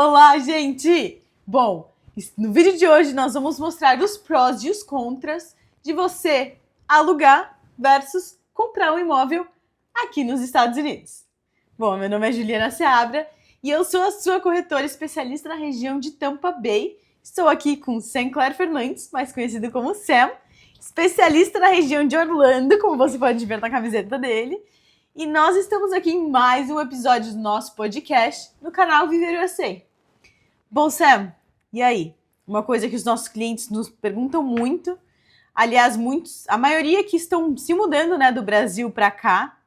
Olá, gente! Bom, no vídeo de hoje nós vamos mostrar os prós e os contras de você alugar versus comprar um imóvel aqui nos Estados Unidos. Bom, meu nome é Juliana Seabra e eu sou a sua corretora especialista na região de Tampa Bay. Estou aqui com Sam Claire Fernandes, mais conhecido como Sam, especialista na região de Orlando, como você pode ver na camiseta dele. E nós estamos aqui em mais um episódio do nosso podcast no canal Viver USA. Bom, Sam, e aí? Uma coisa que os nossos clientes nos perguntam muito, aliás, a maioria que estão se mudando, né, do Brasil para cá,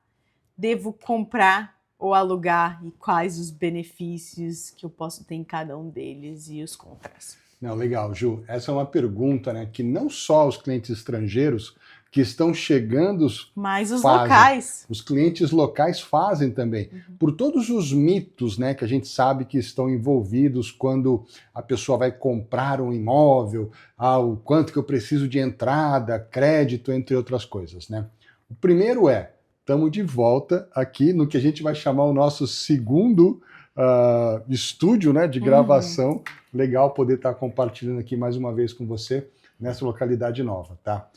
devo comprar ou alugar e quais os benefícios que eu posso ter em cada um deles e os contras? Não, legal, Ju. Essa é uma pergunta, né, que não só os clientes estrangeiros que estão chegando mas os fazem, locais. Os clientes locais fazem também. Por todos os mitos, né, que a gente sabe que estão envolvidos quando a pessoa vai comprar um imóvel, o quanto que eu preciso de entrada, crédito, entre outras coisas, né? O primeiro estamos de volta aqui no que a gente vai chamar o nosso segundo estúdio, né, de gravação. Legal poder estar compartilhando aqui mais uma vez com você nessa localidade nova, tá?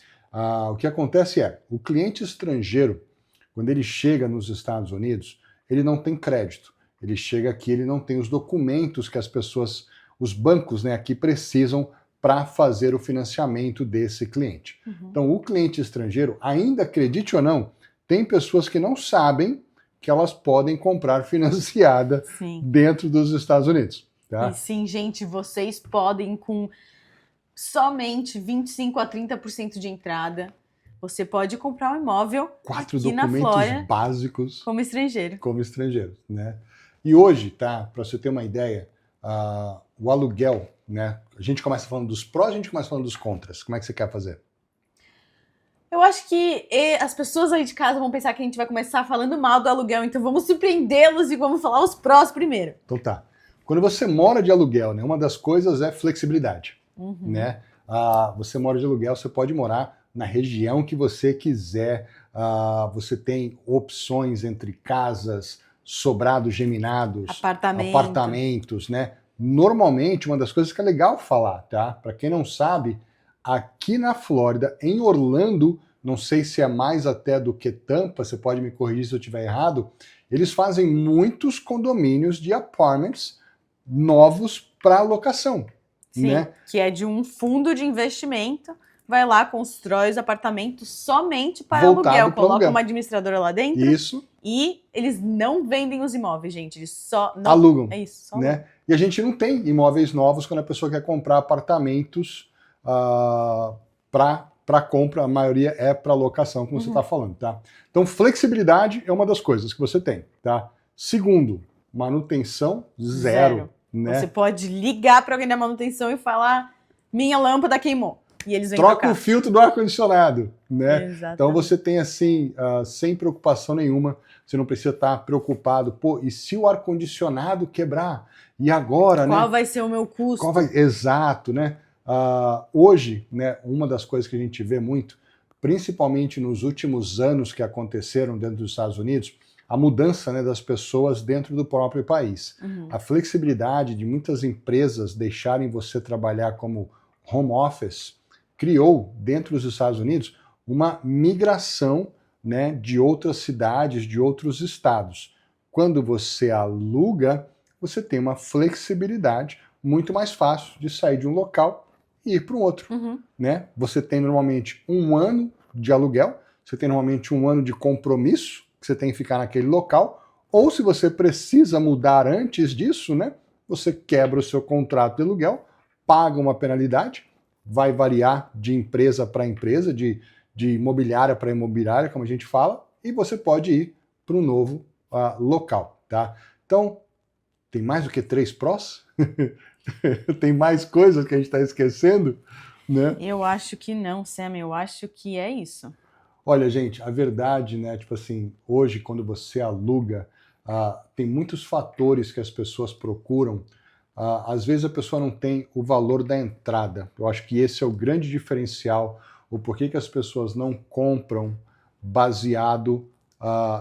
O que acontece o cliente estrangeiro, quando ele chega nos Estados Unidos, ele não tem crédito. Ele chega aqui, ele não tem os documentos que as pessoas, os bancos, né, aqui precisam para fazer o financiamento desse cliente. Então, o cliente estrangeiro, ainda acredite ou não, tem pessoas que não sabem que elas podem comprar financiada dentro dos Estados Unidos. Tá? E sim, gente, vocês podem com somente 25% a 30% de entrada. Você pode comprar um imóvel 4 aqui documentos na Flórida, básicos como estrangeiro. Como estrangeiro, né? E hoje, tá? Para você ter uma ideia, o aluguel, né? A gente começa falando dos prós, a gente começa falando dos contras. Como é que você quer fazer? Eu acho que as pessoas aí de casa vão pensar que a gente vai começar falando mal do aluguel, então vamos surpreendê-los e vamos falar os prós primeiro. Então tá. Quando você mora de aluguel, né? Uma das coisas é flexibilidade, né? Você mora de aluguel, você pode morar na região que você quiser. Você tem opções entre casas, sobrados geminados, apartamentos, né? Normalmente, uma das coisas que é legal falar, tá? Para quem não sabe, aqui na Flórida, em Orlando, não sei se é mais até do que Tampa, você pode me corrigir se eu estiver errado, eles fazem muitos condomínios de apartments novos para locação. Sim, né? Que é de um fundo de investimento, vai lá, constrói os apartamentos somente para aluguel, coloca uma administradora lá dentro. Isso. E eles não vendem os imóveis, gente, eles só alugam. É isso, só né? alugam. E a gente não tem imóveis novos quando a pessoa quer comprar apartamentos para compra, a maioria é para locação, como você está falando, tá? Então, flexibilidade é uma das coisas que você tem, tá? Segundo, manutenção zero. Né? Você pode ligar para alguém da manutenção e falar, minha lâmpada queimou. E eles vêm troca o filtro do ar-condicionado, né? Exatamente. Então você tem assim, sem preocupação nenhuma, você não precisa estar preocupado, pô, e se o ar-condicionado quebrar? E agora, Qual vai ser o meu custo? Exato, né? Hoje, né, uma das coisas que a gente vê muito, principalmente nos últimos anos que aconteceram dentro dos Estados Unidos, a mudança, né, das pessoas dentro do próprio país. A flexibilidade de muitas empresas deixarem você trabalhar como home office criou, dentro dos Estados Unidos, uma migração, né, de outras cidades, de outros estados. Quando você aluga, você tem uma flexibilidade muito mais fácil de sair de um local e ir para um outro. Né? Você tem normalmente 1 ano de aluguel, você tem normalmente 1 ano de compromisso, que você tem que ficar naquele local, ou se você precisa mudar antes disso, né, você quebra o seu contrato de aluguel, paga uma penalidade, vai variar de empresa para empresa, de imobiliária para imobiliária, como a gente fala, e você pode ir para um novo local, tá? Então, tem mais do que 3 prós? Tem mais coisas que a gente está esquecendo? Né? Eu acho que não, Sam, eu acho que é isso. Olha, gente, a verdade, né, tipo assim, hoje quando você aluga, tem muitos fatores que as pessoas procuram. Às vezes a pessoa não tem o valor da entrada. Eu acho que esse é o grande diferencial, o porquê que as pessoas não compram baseado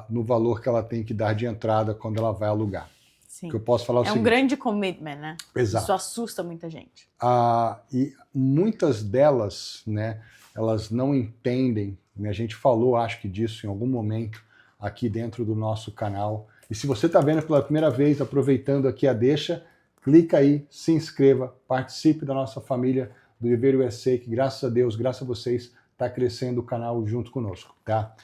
no valor que ela tem que dar de entrada quando ela vai alugar. Sim. Que eu posso falar o É seguinte. um grande commitment, né? Exato. Isso assusta muita gente. E muitas delas, né, elas não entendem, né, a gente falou, acho que disso em algum momento aqui dentro do nosso canal. E se você está vendo pela primeira vez, aproveitando aqui a deixa, clica aí, se inscreva, participe da nossa família do Viver USA, que graças a Deus, graças a vocês, está crescendo o canal junto conosco, tá?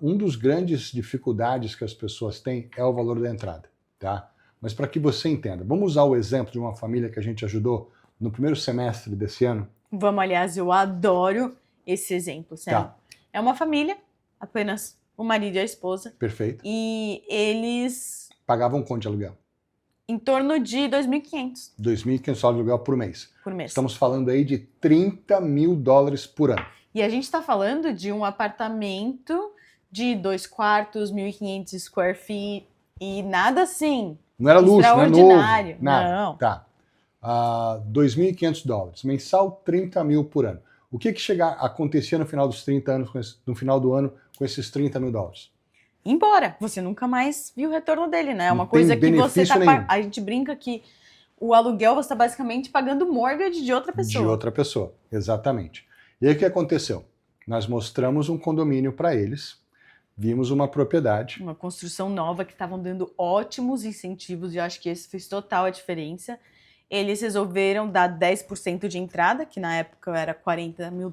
Um dos grandes dificuldades que as pessoas têm é o valor da entrada, tá? Mas para que você entenda, vamos usar o exemplo de uma família que a gente ajudou no primeiro semestre desse ano? Vamos, aliás, eu adoro esse exemplo, Sam. Tá. É uma família, apenas o marido e a esposa, Perfeito. e eles, Pagavam quanto de aluguel? em torno de 2.500 R$2.500 de aluguel por mês. por mês. Estamos falando aí de $30 mil por ano. E a gente está falando de um apartamento de 2 quartos, 1.500 square feet, e nada assim. Não era luxo, não era novo, extraordinário. nada. Não. Tá. $2.500. Mensal, 30 mil por ano. O que acontecia no final dos 30 anos, no final do ano, com esses $30 mil? Embora. Você nunca mais viu o retorno dele, né? É uma Não coisa tem que você benefício tá... nenhum. A gente brinca que o aluguel você está basicamente pagando o mortgage de outra pessoa. De outra pessoa, exatamente. E aí o que aconteceu? Nós mostramos um condomínio para eles, vimos uma propriedade. Uma construção nova que estavam dando ótimos incentivos, e eu acho que esse fez total a diferença. Eles resolveram dar 10% de entrada, que na época era $40 mil.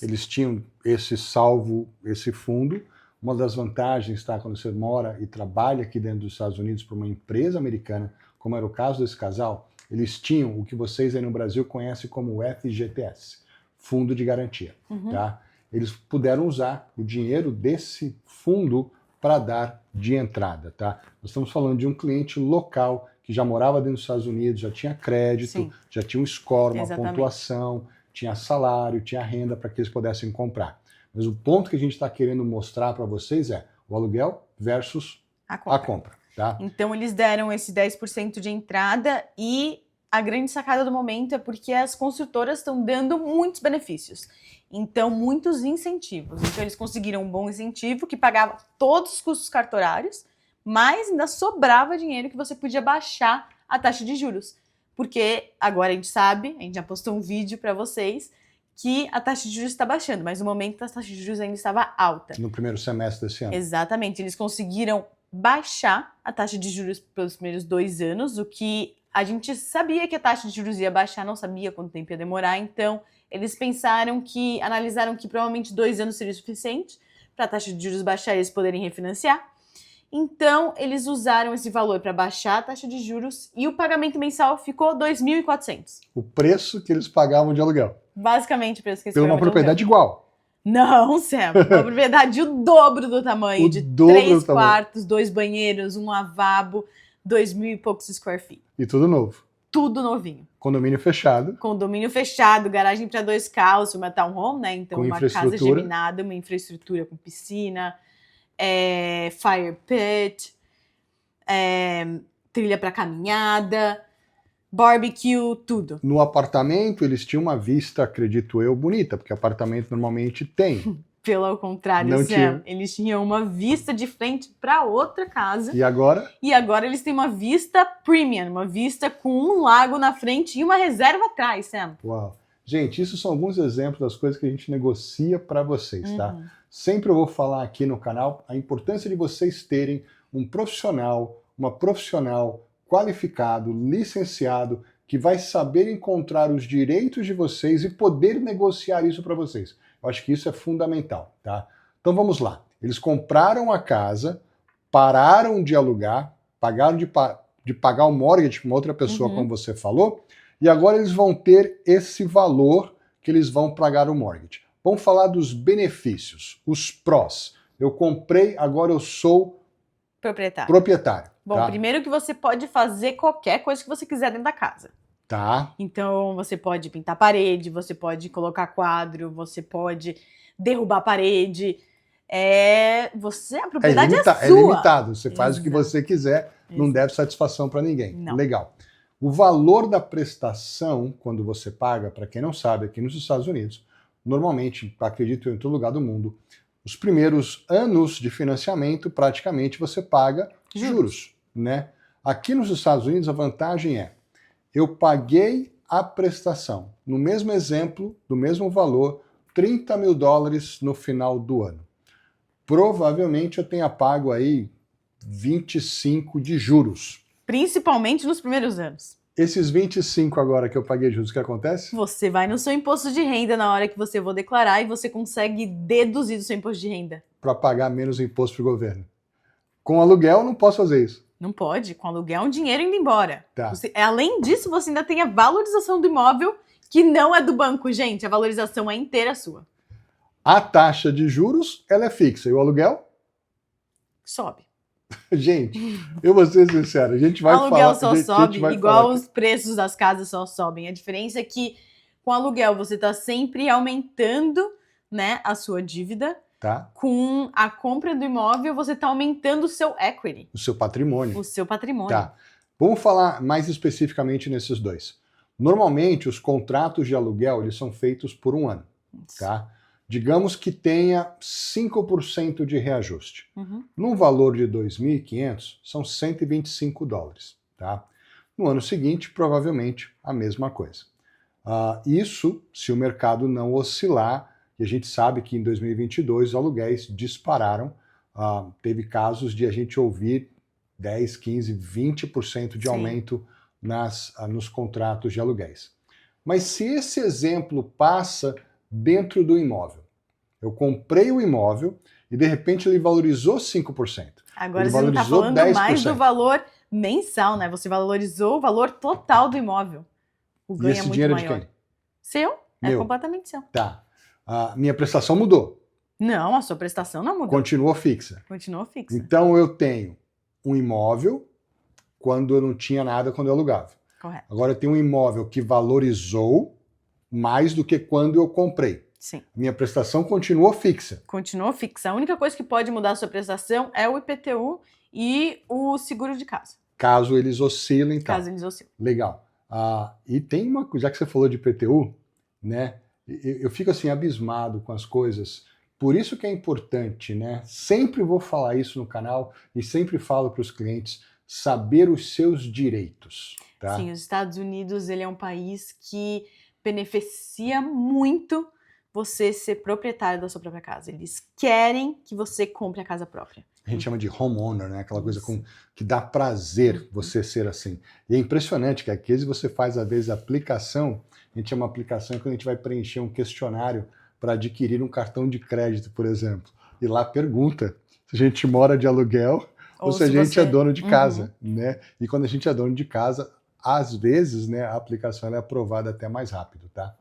Eles tinham esse fundo. Uma das vantagens, tá, quando você mora e trabalha aqui dentro dos Estados Unidos para uma empresa americana, como era o caso desse casal, eles tinham o que vocês aí no Brasil conhecem como FGTS, Fundo de Garantia. Tá? Eles puderam usar o dinheiro desse fundo para dar de entrada. Tá? Nós estamos falando de um cliente local que já morava dentro dos Estados Unidos, já tinha crédito, Sim. já tinha um score, uma Exatamente. pontuação, tinha salário, tinha renda para que eles pudessem comprar. Mas o ponto que a gente está querendo mostrar para vocês é o aluguel versus a compra. Tá? Então eles deram esse 10% de entrada, e a grande sacada do momento é porque as construtoras estão dando muitos benefícios. Então, muitos incentivos. Então eles conseguiram um bom incentivo que pagava todos os custos cartorários, mas ainda sobrava dinheiro que você podia baixar a taxa de juros. Porque agora a gente sabe, a gente já postou um vídeo para vocês, que a taxa de juros está baixando, mas no momento a taxa de juros ainda estava alta. No primeiro semestre desse ano. Exatamente, eles conseguiram baixar a taxa de juros pelos primeiros 2 anos, o que a gente sabia que a taxa de juros ia baixar, não sabia quanto tempo ia demorar, então eles analisaram que provavelmente 2 anos seria suficiente para a taxa de juros baixar e eles poderem refinanciar. Então, eles usaram esse valor para baixar a taxa de juros e o pagamento mensal ficou $2.400. O preço que eles pagavam de aluguel. Basicamente o preço que eles Pela uma pagavam de propriedade aluguel. igual. Não, Sam. Uma propriedade o dobro do tamanho, O de dobro 3 do tamanho. quartos, 2 banheiros, um lavabo, 2.000 e poucos square feet. E tudo novo. Tudo novinho. Condomínio fechado. Condomínio fechado, garagem para 2 carros, uma townhome, né? Então, Com uma casa infraestrutura. geminada, uma infraestrutura com piscina, fire pit, trilha para caminhada, barbecue, tudo. No apartamento, eles tinham uma vista, acredito eu, bonita, porque apartamento normalmente tem. Pelo contrário, Não Sam, tinha. eles tinham uma vista de frente para outra casa. E agora? E agora eles têm uma vista premium, uma vista com um lago na frente e uma reserva atrás, Sam. Uau. Gente, isso são alguns exemplos das coisas que a gente negocia para vocês, tá? Sempre eu vou falar aqui no canal a importância de vocês terem um profissional, uma profissional qualificado, licenciado, que vai saber encontrar os direitos de vocês e poder negociar isso para vocês. Eu acho que isso é fundamental, tá? Então vamos lá. Eles compraram a casa, pararam de alugar, pagaram de pagar o mortgage para uma outra pessoa, como você falou, e agora eles vão ter esse valor que eles vão pagar o mortgage. Vamos falar dos benefícios, os prós. Eu comprei, agora eu sou proprietário. Bom, tá? primeiro que você pode fazer qualquer coisa que você quiser dentro da casa. Tá. Então, você pode pintar parede, você pode colocar quadro, você pode derrubar a parede. A propriedade é sua. É limitado, você faz o que Exato. você quiser, não deve satisfação para ninguém. Não. Legal. O valor da prestação, quando você paga, para quem não sabe, aqui nos Estados Unidos, normalmente, acredito eu, em todo lugar do mundo, os primeiros anos de financiamento, praticamente, você paga juros, né? Aqui nos Estados Unidos, a vantagem é, eu paguei a prestação, no mesmo exemplo, do mesmo valor, $30 mil no final do ano. Provavelmente eu tenha pago aí 25 de juros. Principalmente nos primeiros anos. Esses 25 agora que eu paguei juros, o que acontece? Você vai no seu imposto de renda na hora que você for declarar e você consegue deduzir do seu imposto de renda. Para pagar menos imposto para o governo. Com aluguel, não posso fazer isso. Não pode, com aluguel é um dinheiro indo embora. Tá. Além disso, você ainda tem a valorização do imóvel, que não é do banco, gente. A valorização é inteira sua. A taxa de juros, ela é fixa. E o aluguel? Sobe. Gente, eu vou ser sincero, a gente vai aluguel falar... só sobe, igual os preços das casas só sobem. A diferença é que com aluguel você está sempre aumentando, né, a sua dívida. Tá. Com a compra do imóvel, você está aumentando o seu equity. O seu patrimônio. O seu patrimônio. Tá. Vamos falar mais especificamente nesses dois. Normalmente, os contratos de aluguel, eles são feitos por um ano. Tá? Digamos que tenha 5% de reajuste. No valor de $2.500, são $125. Tá? No ano seguinte, provavelmente, a mesma coisa. Isso se o mercado não oscilar, e a gente sabe que em 2022 os aluguéis dispararam. Teve casos de a gente ouvir 10, 15, 20% de aumento nos contratos de aluguéis. Mas se esse exemplo passa dentro do imóvel, eu comprei o imóvel e de repente ele valorizou 5%. Agora ele você não está falando 10%. mais do valor mensal, né? Você valorizou o valor total do imóvel. O ganho é muito dinheiro maior. É de quem? Seu? É Meu. completamente seu. Tá. A minha prestação mudou. Não, a sua prestação não mudou. Continuou fixa. Continuou fixa. Então eu tenho um imóvel quando eu não tinha nada quando eu alugava. Correto. Agora eu tenho um imóvel que valorizou mais do que quando eu comprei. Sim. Minha prestação continuou fixa. Continuou fixa. A única coisa que pode mudar a sua prestação é o IPTU e o seguro de casa. Caso eles oscilem, tá. Caso eles oscilem. Legal. E tem uma coisa, já que você falou de IPTU, né? Eu fico assim abismado com as coisas. Por isso que é importante, né? Sempre vou falar isso no canal e sempre falo para os clientes, saber os seus direitos. Tá? Sim, os Estados Unidos ele é um país que beneficia muito você ser proprietário da sua própria casa. Eles querem que você compre a casa própria. A gente chama de homeowner, né? Aquela coisa que dá prazer você ser assim. E é impressionante que às vezes você faz, às vezes, a aplicação, a gente chama aplicação quando a gente vai preencher um questionário para adquirir um cartão de crédito, por exemplo. E lá pergunta se a gente mora de aluguel ou se a gente é dono de casa, né? E quando a gente é dono de casa, às vezes, né, a aplicação ela é aprovada até mais rápido, tá?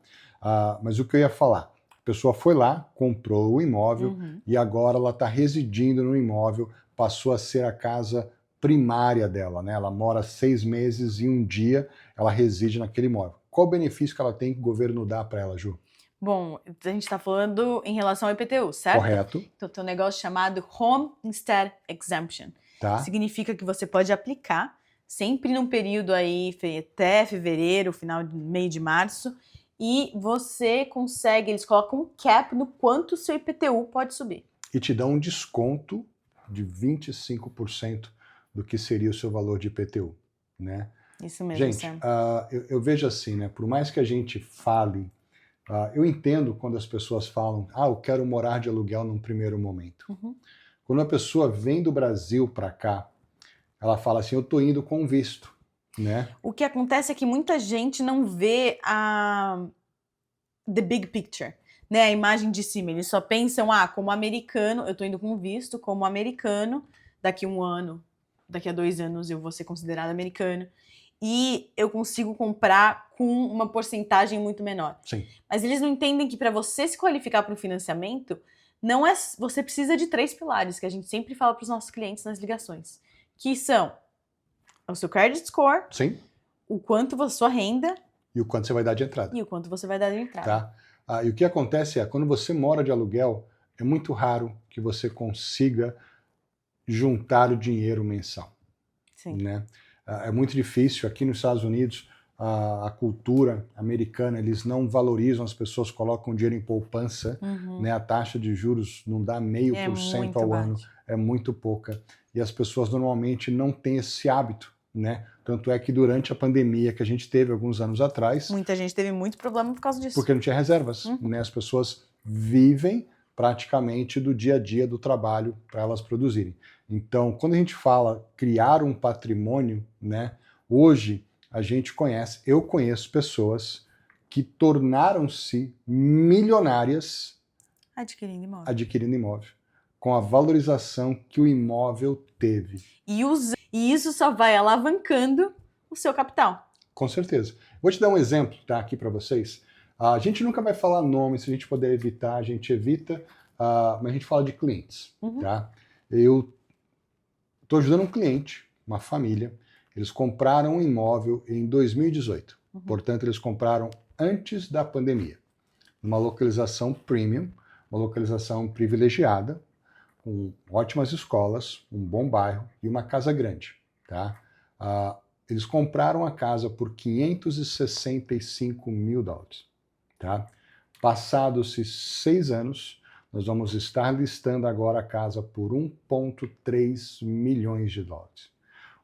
Mas o que eu ia falar? A pessoa foi lá, comprou o imóvel e agora ela está residindo no imóvel, passou a ser a casa primária dela, né? Ela mora 6 meses e um dia ela reside naquele imóvel. Qual o benefício que ela tem que o governo dá para ela, Ju? Bom, a gente está falando em relação ao IPTU, certo? Correto. Então tem um negócio chamado Homestead Exemption. Tá. Significa que você pode aplicar sempre num período aí até fevereiro, meio de março, e você consegue, eles colocam um cap no quanto o seu IPTU pode subir. E te dão um desconto de 25% do que seria o seu valor de IPTU, né? Isso mesmo, gente, eu vejo assim, né? Por mais que a gente fale, eu entendo quando as pessoas falam, eu quero morar de aluguel num primeiro momento. Quando a pessoa vem do Brasil para cá, ela fala assim, eu tô indo com visto, né? O que acontece é que muita gente não vê the big picture, né? A imagem de cima. Eles só pensam, como americano, eu tô indo com visto, como americano, daqui a 1 ano, daqui a 2 anos eu vou ser considerado americano. E eu consigo comprar com uma porcentagem muito menor. Sim. Mas eles não entendem que para você se qualificar para um financiamento, não é, você precisa de 3 pilares, que a gente sempre fala para os nossos clientes nas ligações, que são o seu credit score, sim, o quanto a sua renda e o quanto você vai dar de entrada. E o quanto você vai dar de entrada. Tá? E o que acontece é, quando você mora de aluguel, é muito raro que você consiga juntar o dinheiro mensal. Sim. Né? É muito difícil. Aqui nos Estados Unidos, a cultura americana, eles não valorizam, as pessoas colocam dinheiro em poupança, né? A taxa de juros não dá 0,5% ao ano, é muito pouca. E as pessoas normalmente não têm esse hábito, né? Tanto é que durante a pandemia que a gente teve alguns anos atrás, Muita gente teve muito problema por causa disso. porque não tinha reservas, né? As pessoas vivem praticamente do dia a dia do trabalho para elas produzirem. Então, quando a gente fala criar um patrimônio, né? Hoje eu conheço pessoas que tornaram-se milionárias Adquirindo imóvel. com a valorização que o imóvel teve. E isso só vai alavancando o seu capital. Com certeza. Vou te dar um exemplo, tá, aqui para vocês. A gente nunca vai falar nome, se a gente puder evitar, a gente evita, mas a gente fala de clientes, tá? Eu estou ajudando um cliente, uma família, eles compraram um imóvel em 2018. Portanto, eles compraram antes da pandemia. Uma localização premium, uma localização privilegiada, com ótimas escolas, um bom bairro e uma casa grande, tá? Eles compraram a casa por $565 mil, tá? Passados-se 6 anos, nós vamos estar listando agora a casa por $1,3 milhões.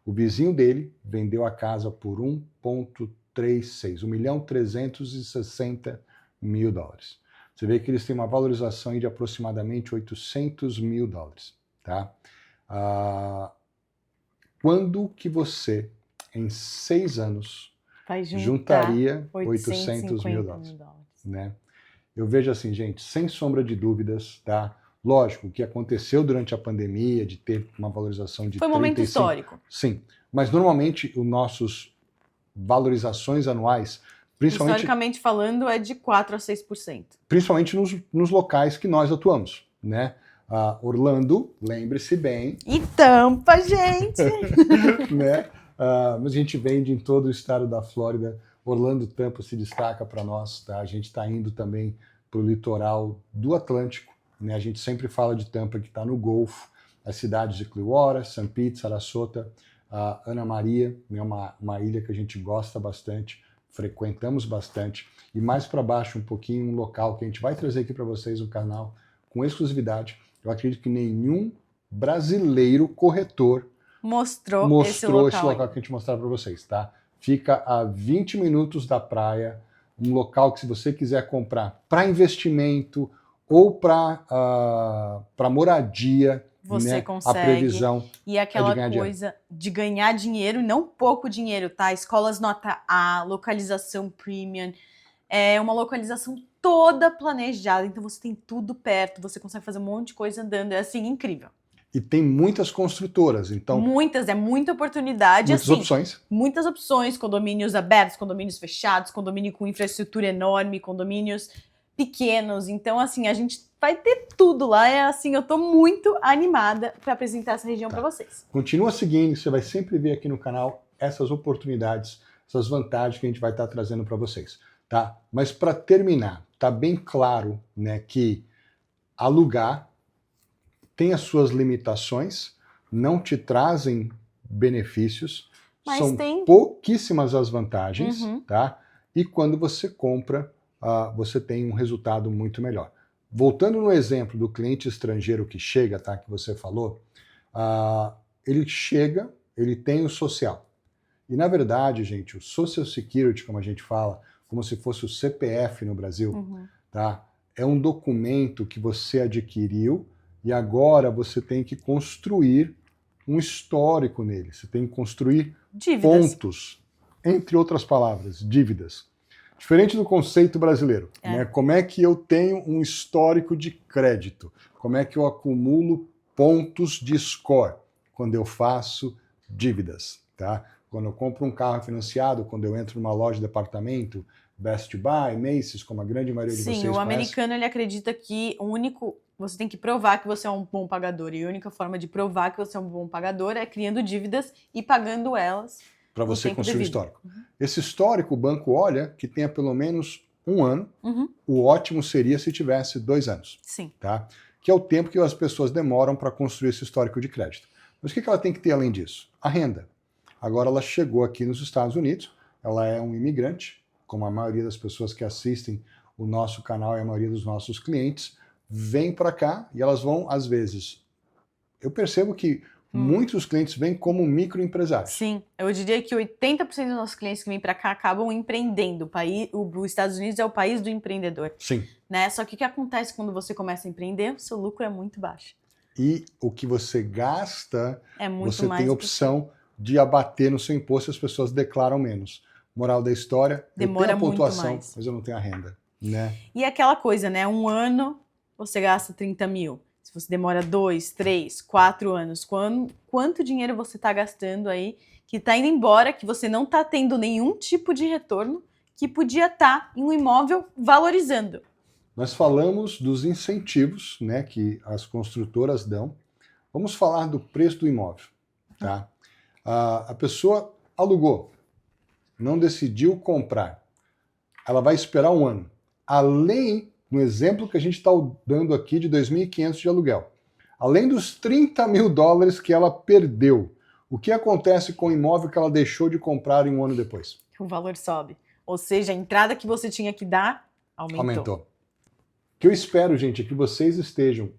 O vizinho dele vendeu a casa por 1,36, $1.360 mil. Você vê que eles têm uma valorização aí de aproximadamente $800 mil, tá? Quando que você, em 6 anos, juntaria $800 mil? Né? Eu vejo assim, gente, sem sombra de dúvidas, tá? Lógico, o que aconteceu durante a pandemia, de ter uma valorização de 35... Foi um momento histórico. Sim, mas normalmente os nossos valorizações anuais, principalmente... Historicamente falando, é de 4% a 6%. Principalmente nos locais que nós atuamos, né? Orlando, lembre-se bem... E Tampa, gente! Né? Mas a gente vende em todo o estado da Flórida. Orlando, Tampa se destaca para nós, tá? A gente está indo também para o litoral do Atlântico, né? A gente sempre fala de Tampa, que está no Golfo, as cidades de Clearwater, St. Pete, Sarasota, Ana Maria, né? uma ilha que a gente gosta bastante, frequentamos bastante, e mais para baixo um pouquinho, um local que a gente vai trazer aqui para vocês no canal, com exclusividade. Eu acredito que nenhum brasileiro corretor mostrou esse local que a gente mostrar para vocês, tá? Fica a 20 minutos da praia, um local que se você quiser comprar para investimento ou para moradia, você né? consegue. A previsão e aquela coisa de ganhar dinheiro, não pouco dinheiro, tá? Escolas nota A, localização premium, é uma localização toda planejada, então você tem tudo perto, você consegue fazer um monte de coisa andando, é assim, incrível. E tem muitas construtoras, então... Muita oportunidade. Muitas opções. Muitas opções, condomínios abertos, condomínios fechados, condomínio com infraestrutura enorme, condomínios pequenos. Então, assim, a gente vai ter tudo lá. É assim, eu tô muito animada para apresentar essa região para vocês. Continua seguindo, você vai sempre ver aqui no canal essas oportunidades, essas vantagens que a gente vai estar trazendo para vocês, tá? Mas para terminar, tá bem claro, né, que alugar tem as suas limitações, não te trazem benefícios, mas são tem pouquíssimas as vantagens, tá? E quando você compra, você tem um resultado muito melhor. Voltando no exemplo do cliente estrangeiro que chega, tá? Que você falou, ele chega, ele tem o social. E na verdade, gente, o Social Security, como a gente fala, como se fosse o CPF no Brasil, tá? É um documento que você adquiriu e agora você tem que construir um histórico nele. Você tem que construir dívidas. Pontos, entre outras palavras, dívidas. Diferente do conceito brasileiro. Né? Como é que eu tenho um histórico de crédito? Como é que eu acumulo pontos de score? Quando eu faço dívidas. Tá? Quando eu compro um carro financiado, quando eu entro numa loja de departamento, Best Buy, Macy's, como a grande maioria de vocês conhece. Sim, o americano ele acredita que você tem que provar que você é um bom pagador. E a única forma de provar que você é um bom pagador é criando dívidas e pagando elas. Para você construir o histórico. Esse histórico, o banco olha que tenha pelo menos 1 ano. O ótimo seria se tivesse 2 anos. Sim. Tá? Que é o tempo que as pessoas demoram para construir esse histórico de crédito. Mas o que ela tem que ter além disso? A renda. Agora ela chegou aqui nos Estados Unidos, ela é um imigrante, como a maioria das pessoas que assistem o nosso canal e a maioria dos nossos clientes, vem para cá e elas vão, às vezes... Eu percebo que Muitos clientes vêm como microempresários. Sim, eu diria que 80% dos nossos clientes que vêm para cá acabam empreendendo. Os Estados Unidos é o país do empreendedor. Sim. Né? Só que o que acontece quando você começa a empreender? O seu lucro é muito baixo. E o que você gasta, É muito você mais tem opção de abater no seu imposto e as pessoas declaram menos. Moral da história, Demora eu tenho a pontuação, muito mais. mas eu não tenho a renda. Né? E aquela coisa, né? Um ano você gasta 30 mil. Se você demora 2, 3, 4 anos, quanto dinheiro você está gastando aí que está indo embora, que você não está tendo nenhum tipo de retorno, que podia estar em um imóvel valorizando? Nós falamos dos incentivos, né, que as construtoras dão. Vamos falar do preço do imóvel. Tá? A pessoa alugou, não decidiu comprar. Ela vai esperar um ano. Além, no exemplo que a gente está dando aqui de 2.500 de aluguel, além dos 30 mil dólares que ela perdeu, o que acontece com o imóvel que ela deixou de comprar em um ano depois? O valor sobe. Ou seja, a entrada que você tinha que dar aumentou. O que eu espero, gente, é que vocês estejam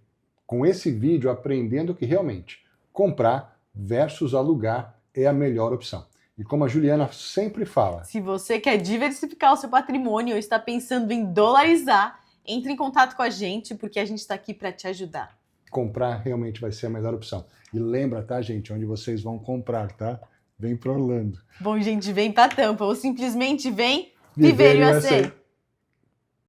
com esse vídeo aprendendo que realmente comprar versus alugar é a melhor opção. E como a Juliana sempre fala, se você quer diversificar o seu patrimônio ou está pensando em dolarizar, entre em contato com a gente, porque a gente está aqui para te ajudar. Comprar realmente vai ser a melhor opção. E lembra, tá, gente, onde vocês vão comprar, tá? Vem para Orlando. Bom, gente, vem para Tampa ou simplesmente vem viver USA.